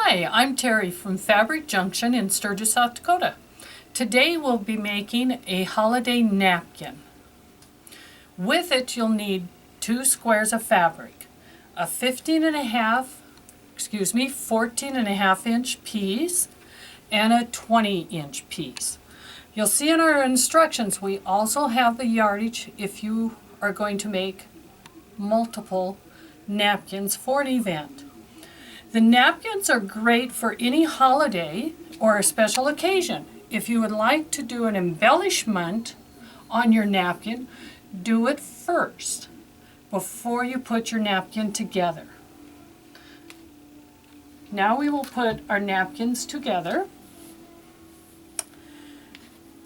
Hi, I'm Terry from Fabric Junction in Sturgis, South Dakota. Today we'll be making a holiday napkin. With it you'll need 2 squares of fabric, a 14 and a half inch piece and a 20-inch piece. You'll see in our instructions we also have the yardage if you are going to make multiple napkins for an event. The napkins are great for any holiday or a special occasion. If you would like to do an embellishment on your napkin, do it first before you put your napkin together. Now we will put our napkins together.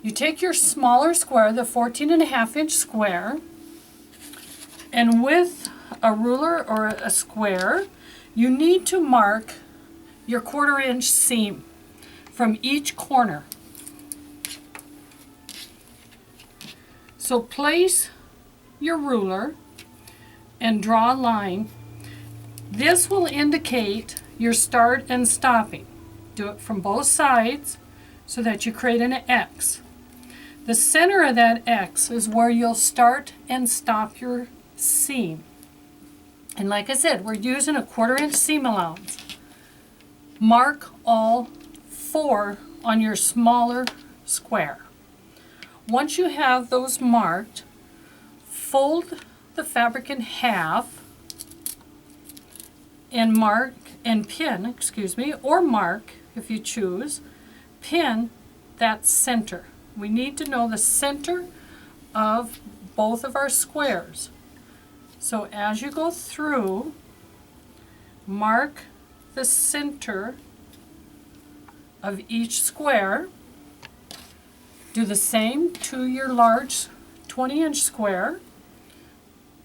You take your smaller square, the 14 and a half inch square, and with a ruler or a square, you need to mark your 1/4 inch seam from each corner. So place your ruler and draw a line. This will indicate your start and stopping. Do it from both sides so that you create an X. The center of that X is where you'll start and stop your seam. And like I said, we're using a 1/4 inch seam allowance. Mark all 4 on your smaller square. Once you have those marked, fold the fabric in half and pin, or mark if you choose, pin that center. We need to know the center of both of our squares. So as you go through, mark the center of each square. Do the same to your large 20-inch square.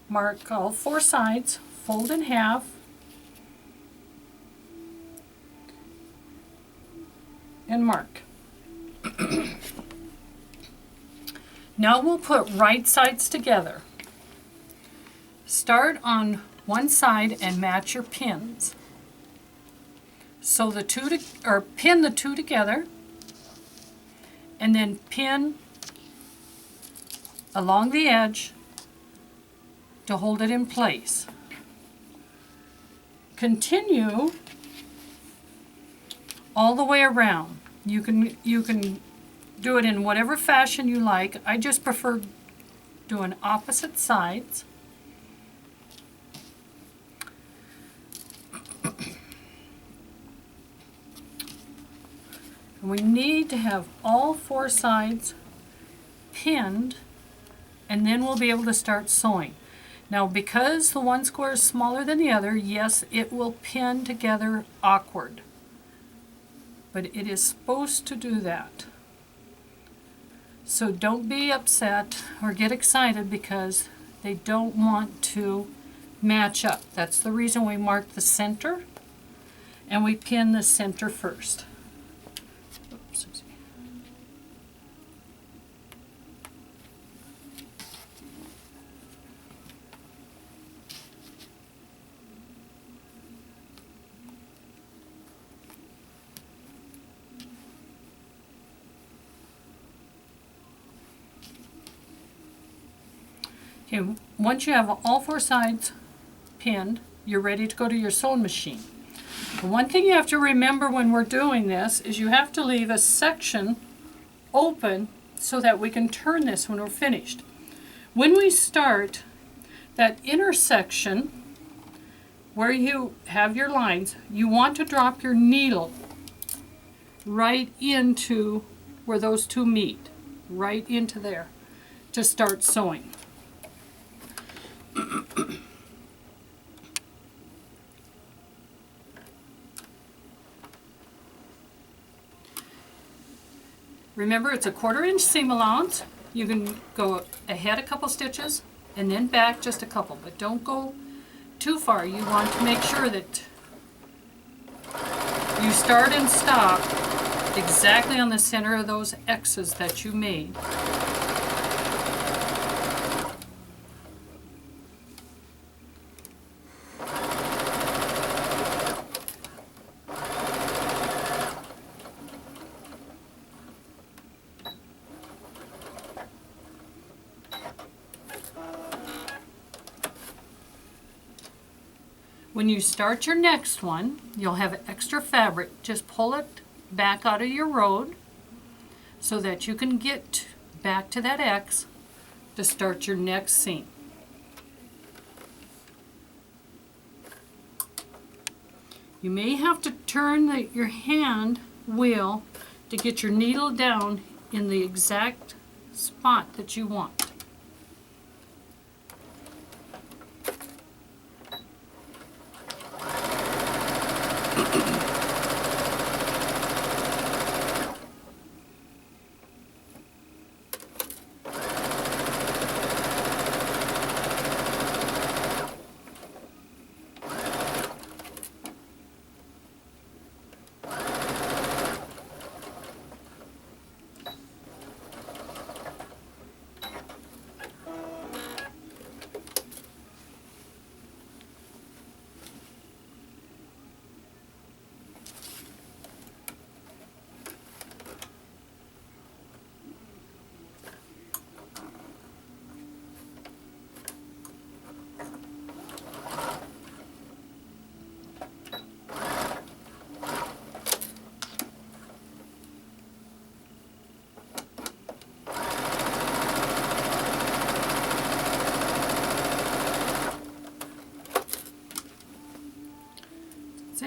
Mark all 4 sides, fold in half, and mark. Now we'll put right sides together. Start on one side and match your pins. So pin the 2 together, and then pin along the edge to hold it in place. Continue all the way around. You can do it in whatever fashion you like. I just prefer doing opposite sides. And we need to have all 4 sides pinned, and then we'll be able to start sewing. Now, because the one square is smaller than the other, yes, it will pin together awkward. But it is supposed to do that. So don't be upset or get excited because they don't want to match up. That's the reason we mark the center, and we pin the center first. Oops. Okay, once you have all 4 sides pinned, you're ready to go to your sewing machine. The one thing you have to remember when we're doing this is you have to leave a section open so that we can turn this when we're finished. When we start, that intersection where you have your lines, you want to drop your needle right into where those 2 meet, right into there, to start sewing. Remember, it's a 1/4 inch seam allowance. You can go ahead a couple stitches and then back just a couple, but don't go too far. You want to make sure that you start and stop exactly on the center of those X's that you made. When you start your next one, you'll have extra fabric. Just pull it back out of your road so that you can get back to that X to start your next seam. You may have to turn your hand wheel to get your needle down in the exact spot that you want.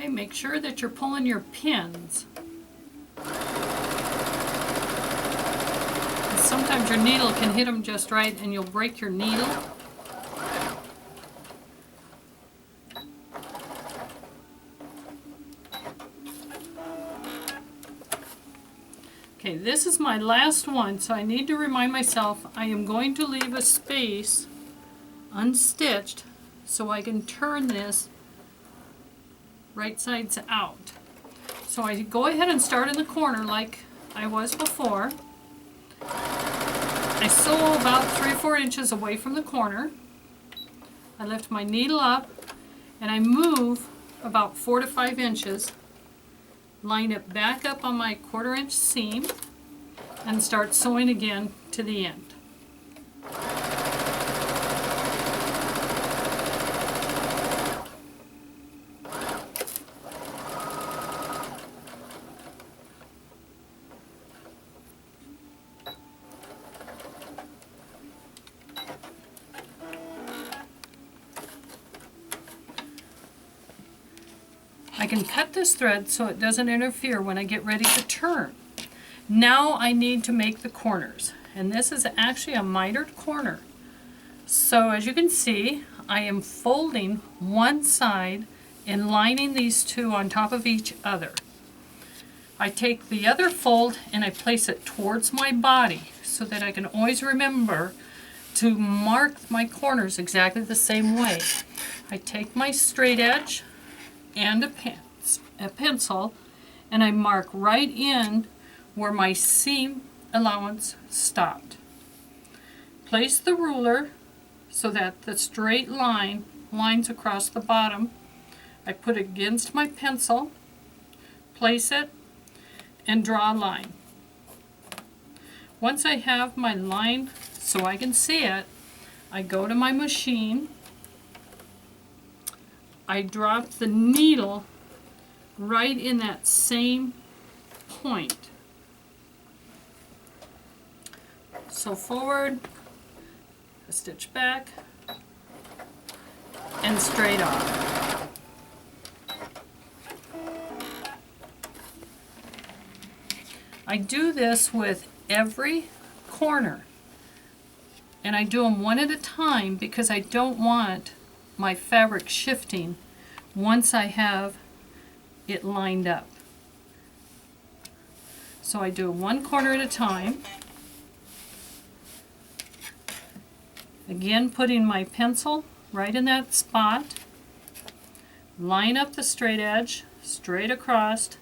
Make sure that you're pulling your pins. Sometimes your needle can hit them just right and you'll break your needle. Okay, this is my last one, so I need to remind myself I am going to leave a space unstitched so I can turn this right sides out. So I go ahead and start in the corner like I was before. I sew about 3 or 4 inches away from the corner. I lift my needle up and I move about 4 to 5 inches, line it back up on my 1/4 inch seam, and start sewing again to the end. I can cut this thread so it doesn't interfere when I get ready to turn. Now I need to make the corners, and this is actually a mitered corner. So as you can see, I am folding one side and lining these two on top of each other. I take the other fold and I place it towards my body so that I can always remember to mark my corners exactly the same way. I take my straight edge and a pencil and I mark right in where my seam allowance stopped. Place the ruler so that the straight line lines across the bottom. I put it against my pencil, place it, and draw a line. Once I have my line so I can see it, I go to my machine. I drop the needle right in that same point. So forward, a stitch back, and straight off. I do this with every corner, and I do them one at a time because I don't want my fabric shifting once I have it lined up. So I do one corner at a time. Again, putting my pencil right in that spot. Line up the straight edge, straight across,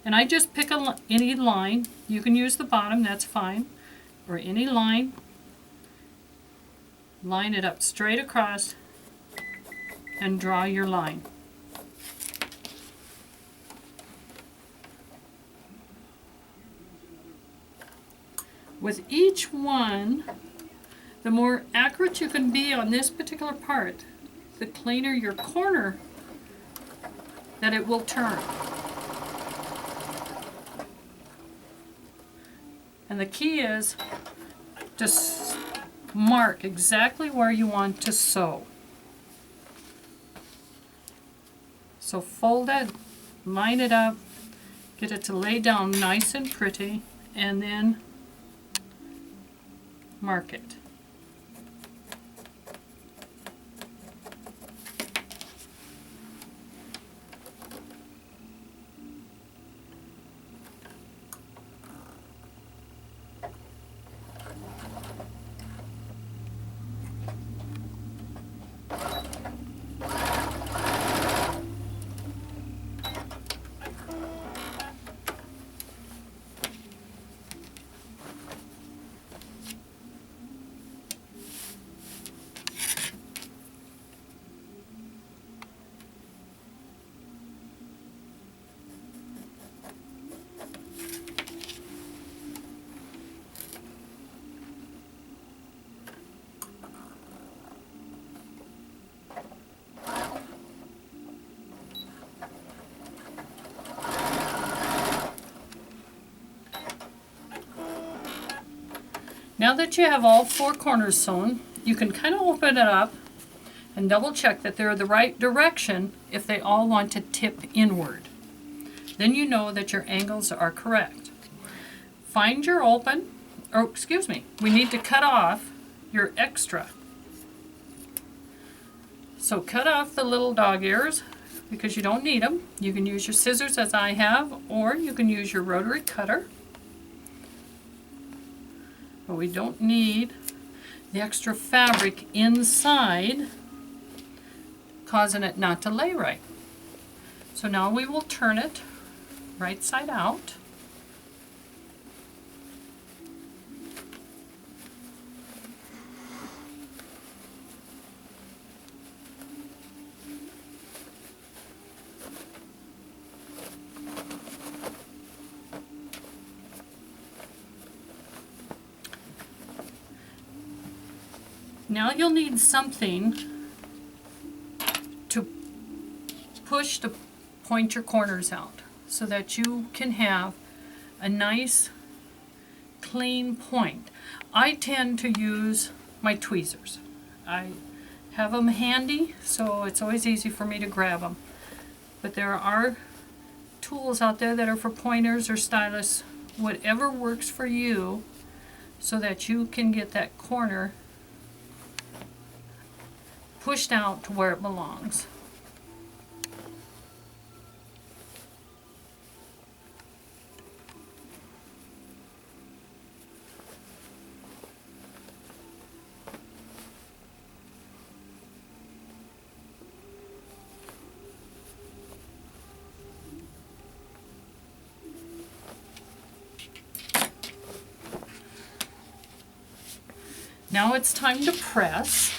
and I just pick any line. You can use the bottom, that's fine, or any line. Line it up straight across and draw your line. With each one, the more accurate you can be on this particular part, the cleaner your corner that it will turn. And the key is to mark exactly where you want to sew. So fold it, line it up, get it to lay down nice and pretty, and then mark it. Now that you have all 4 corners sewn, you can kind of open it up and double check that they're the right direction if they all want to tip inward. Then you know that your angles are correct. Find your open, or excuse me, we need to cut off your extra. So cut off the little dog ears because you don't need them. You can use your scissors as I have, or you can use your rotary cutter. But we don't need the extra fabric inside, causing it not to lay right. So now we will turn it right side out. Now you'll need something to push to point your corners out so that you can have a nice clean point. I tend to use my tweezers. I have them handy, so it's always easy for me to grab them. But there are tools out there that are for pointers or stylus, whatever works for you, so that you can get that corner pushed out to where it belongs. Now it's time to press.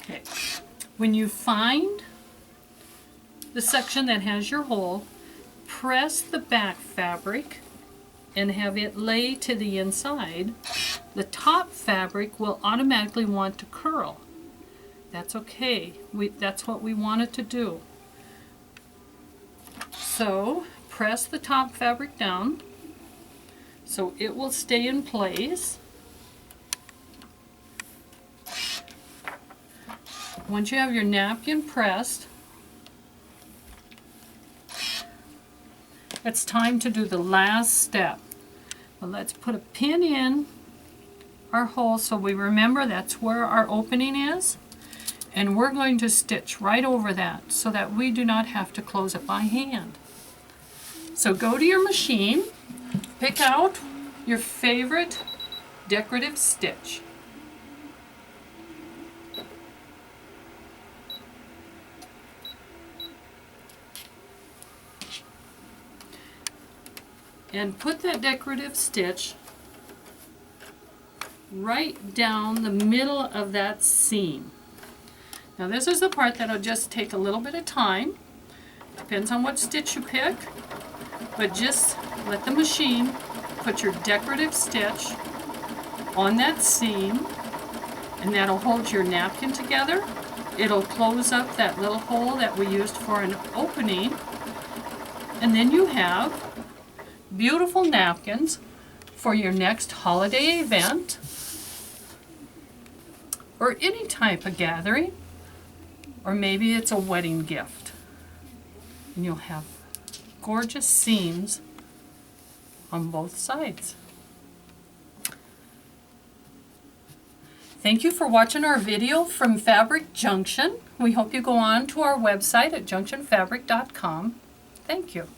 Okay. When you find the section that has your hole, press the back fabric and have it lay to the inside. The top fabric will automatically want to curl. That's okay. That's what we want it to do. So press the top fabric down so it will stay in place. Once you have your napkin pressed, it's time to do the last step. Well, let's put a pin in our hole so we remember that's where our opening is, and we're going to stitch right over that so that we do not have to close it by hand. So go to your machine, pick out your favorite decorative stitch. and put that decorative stitch right down the middle of that seam. Now this is the part that'll just take a little bit of time. Depends on what stitch you pick, but just let the machine put your decorative stitch on that seam, and that'll hold your napkin together. It'll close up that little hole that we used for an opening, and then you have beautiful napkins for your next holiday event or any type of gathering, or maybe it's a wedding gift. And you'll have gorgeous seams on both sides. Thank you for watching our video from Fabric Junction. We hope you go on to our website at junctionfabric.com. Thank you.